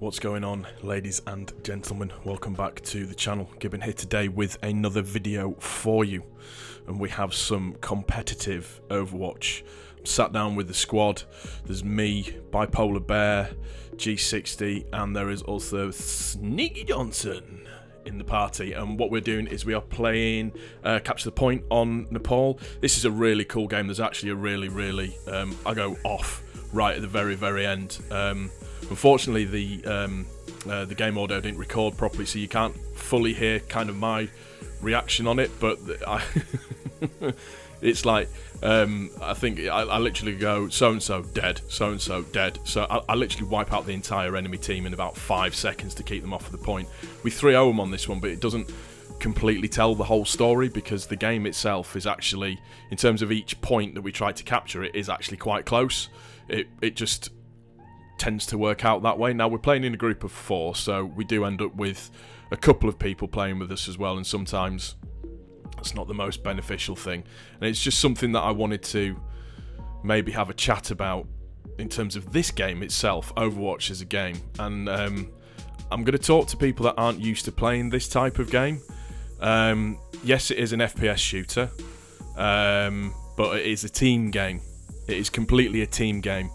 What's going on, ladies and gentlemen? Welcome back to the channel. Gibbon here today with another video for you, and we have some competitive Overwatch. I'm sat down with the squad. There's me, Bipolar Bear, G60, and there is also Sneaky Johnson in the party. And what we're doing is we are playing Capture the Point on Nepal. This is a really cool game. There's actually a really I go off right at the very end. Unfortunately, the game audio didn't record properly, so you can't fully hear kind of my reaction on it. But it's like I think I literally go so and so dead, so and so dead. So I literally wipe out the entire enemy team in about 5 seconds to keep them off of the point. We 3-0 them on this one, but it doesn't completely tell the whole story because the game itself is actually, in terms of each point that we try to capture, it is actually quite close. It just tends to work out that way. Now we're playing in a group of 4, so we do end up with a couple of people playing with us as well, and sometimes that's not the most beneficial thing. And it's just something that I wanted to maybe have a chat about in terms of this game itself, Overwatch as a game. And I'm going to talk to people that aren't used to playing this type of game. Yes, it is an FPS shooter, but it is a team game. It is completely a team game.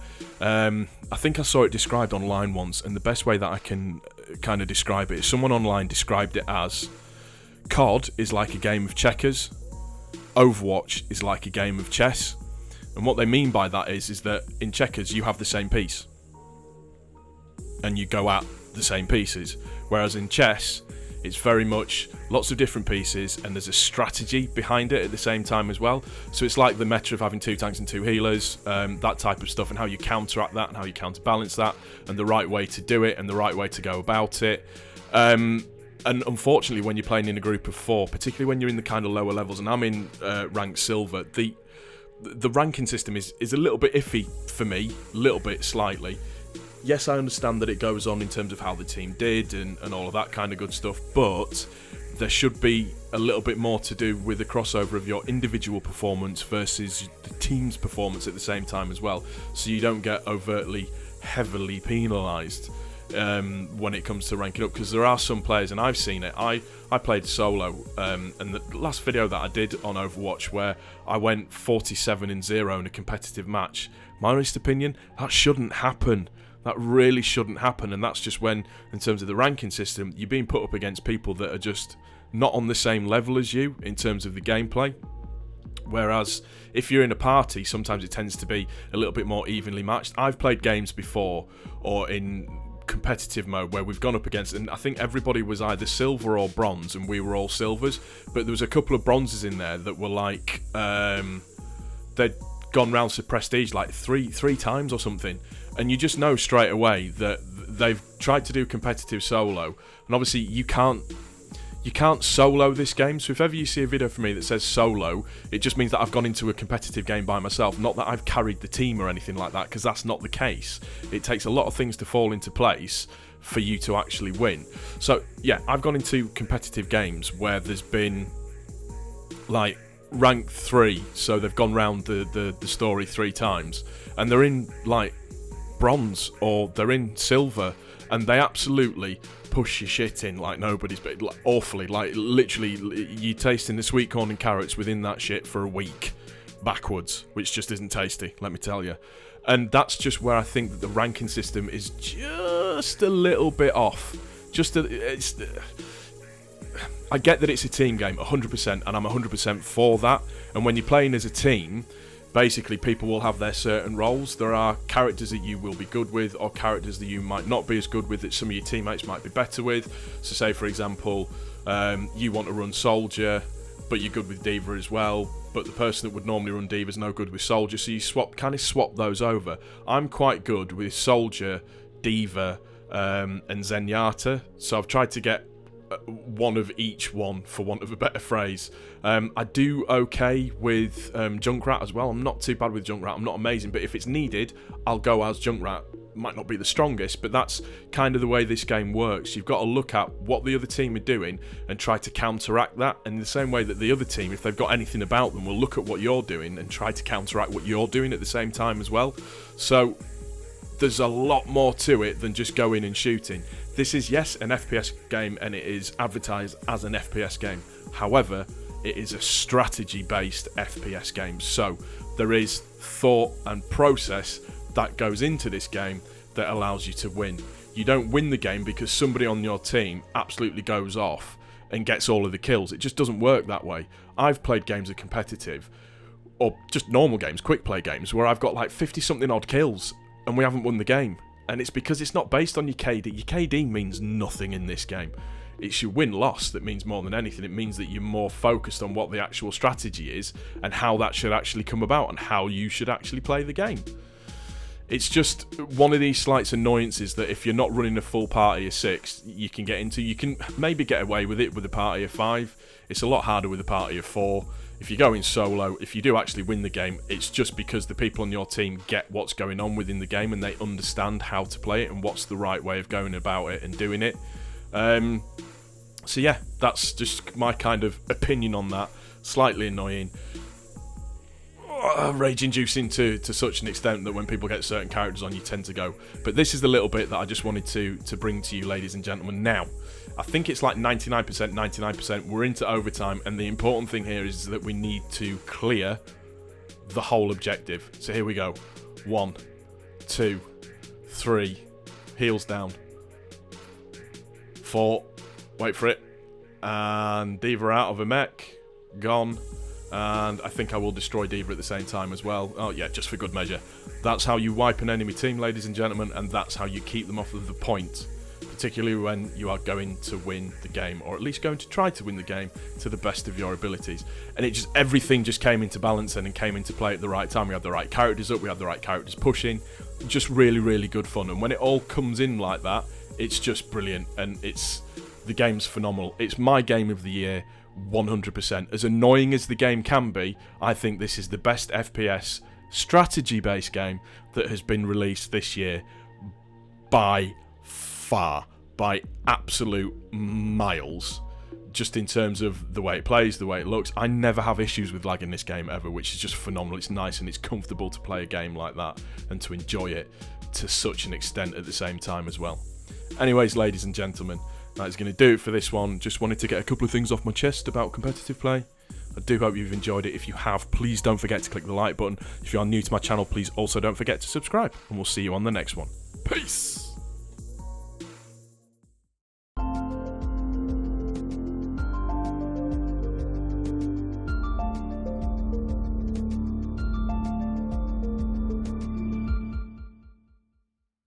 I think I saw it described online once, and the best way that I can kind of describe it is someone online described it as COD is like a game of checkers, Overwatch is like a game of chess. And what they mean by that is that in checkers you have the same piece and you go at the same pieces, whereas in chess it's very much lots of different pieces and there's a strategy behind it at the same time as well. So it's like the meta of having 2 tanks and 2 healers, that type of stuff, and how you counteract that and how you counterbalance that, and the right way to do it and the right way to go about it. And unfortunately, when you're playing in a group of 4, particularly when you're in the kind of lower levels, and I'm in rank silver, the ranking system is a little bit iffy for me, a little bit slightly. Yes, I understand that it goes on in terms of how the team did and all of that kind of good stuff, but there should be a little bit more to do with the crossover of your individual performance versus the team's performance at the same time as well, so you don't get overtly heavily penalised when it comes to ranking up, because there are some players, and I've seen it. I played solo, and the last video that I did on Overwatch where I went 47-0 in a competitive match, my honest opinion, that shouldn't happen. That really shouldn't happen, and that's just when, in terms of the ranking system, you're being put up against people that are just not on the same level as you in terms of the gameplay. Whereas if you're in a party, sometimes it tends to be a little bit more evenly matched. I've played games before, or in competitive mode, where we've gone up against, and I think everybody was either silver or bronze, and we were all silvers, but there was a couple of bronzes in there that were like, they'd gone round to prestige like three times or something. And you just know straight away that they've tried to do competitive solo, and obviously you can't solo this game. So if ever you see a video from me that says solo, it just means that I've gone into a competitive game by myself, not that I've carried the team or anything like that, because that's not the case. It takes a lot of things to fall into place for you to actually win. So yeah, I've gone into competitive games where there's been like rank 3, so they've gone round the story 3 times, and they're in like bronze or they're in silver, and they absolutely push your shit in like nobody's, but like awfully, like literally you tasting the sweet corn and carrots within that shit for a week backwards, which just isn't tasty, let me tell you. And that's just where I think that the ranking system is just a little bit off. I get that it's a team game 100%, and I'm 100% for that. And when you're playing as a team, basically people will have their certain roles. There are characters that you will be good with, or characters that you might not be as good with, that some of your teammates might be better with. So say for example, you want to run Soldier, but you're good with D.Va as well, but the person that would normally run D.Va is no good with Soldier, so you kind of swap those over. I'm quite good with Soldier, D.Va, and Zenyatta, so I've tried to get one of each one, for want of a better phrase. I do okay with Junkrat as well. I'm not too bad with Junkrat. I'm not amazing, but if it's needed, I'll go as Junkrat. Might not be the strongest, but that's kind of the way this game works. You've got to look at what the other team are doing and try to counteract that, and in the same way that the other team, if they've got anything about them, will look at what you're doing and try to counteract what you're doing at the same time as well. So there's a lot more to it than just going and shooting. This is, yes, an FPS game, and it is advertised as an FPS game. However, it is a strategy-based FPS game, so there is thought and process that goes into this game that allows you to win. You don't win the game because somebody on your team absolutely goes off and gets all of the kills. It just doesn't work that way. I've played games of competitive, or just normal games, quick play games, where I've got like 50-something odd kills and we haven't won the game. And it's because it's not based on your KD. Your KD means nothing in this game. It's your win-loss that means more than anything. It means that you're more focused on what the actual strategy is and how that should actually come about and how you should actually play the game. It's just one of these slight annoyances that if you're not running a full party of 6, you can get into. You can maybe get away with it with a party of 5. It's a lot harder with a party of 4. If you're going solo, if you do actually win the game, it's just because the people on your team get what's going on within the game and they understand how to play it and what's the right way of going about it and doing it. So yeah, that's just my kind of opinion on that. Slightly annoying. Rage-inducing to such an extent that when people get certain characters on, you tend to go. But this is the little bit that I just wanted to bring to you, ladies and gentlemen. Now, I think it's like 99%. We're into overtime, and the important thing here is that we need to clear the whole objective. So here we go. 1, 2, 3. Heels down. 4. Wait for it. And D.Va out of a mech. Gone. And I think I will destroy D.Va at the same time as well. Oh yeah, just for good measure. That's how you wipe an enemy team, ladies and gentlemen, and that's how you keep them off of the point. Particularly when you are going to win the game, or at least going to try to win the game to the best of your abilities. And everything just came into balance and came into play at the right time. We had the right characters up, we had the right characters pushing. Just really, really good fun. And when it all comes in like that, it's just brilliant, and the game's phenomenal. It's my game of the year, 100%. As annoying as the game can be, I think this is the best FPS strategy-based game that has been released this year by far, by absolute miles. Just in terms of the way it plays, the way it looks. I never have issues with lag in this game ever, which is just phenomenal. It's nice and it's comfortable to play a game like that and to enjoy it to such an extent at the same time as well. Anyways, ladies and gentlemen, that is going to do it for this one. Just wanted to get a couple of things off my chest about competitive play. I do hope you've enjoyed it. If you have, please don't forget to click the like button. If you are new to my channel, please also don't forget to subscribe. And we'll see you on the next one. Peace!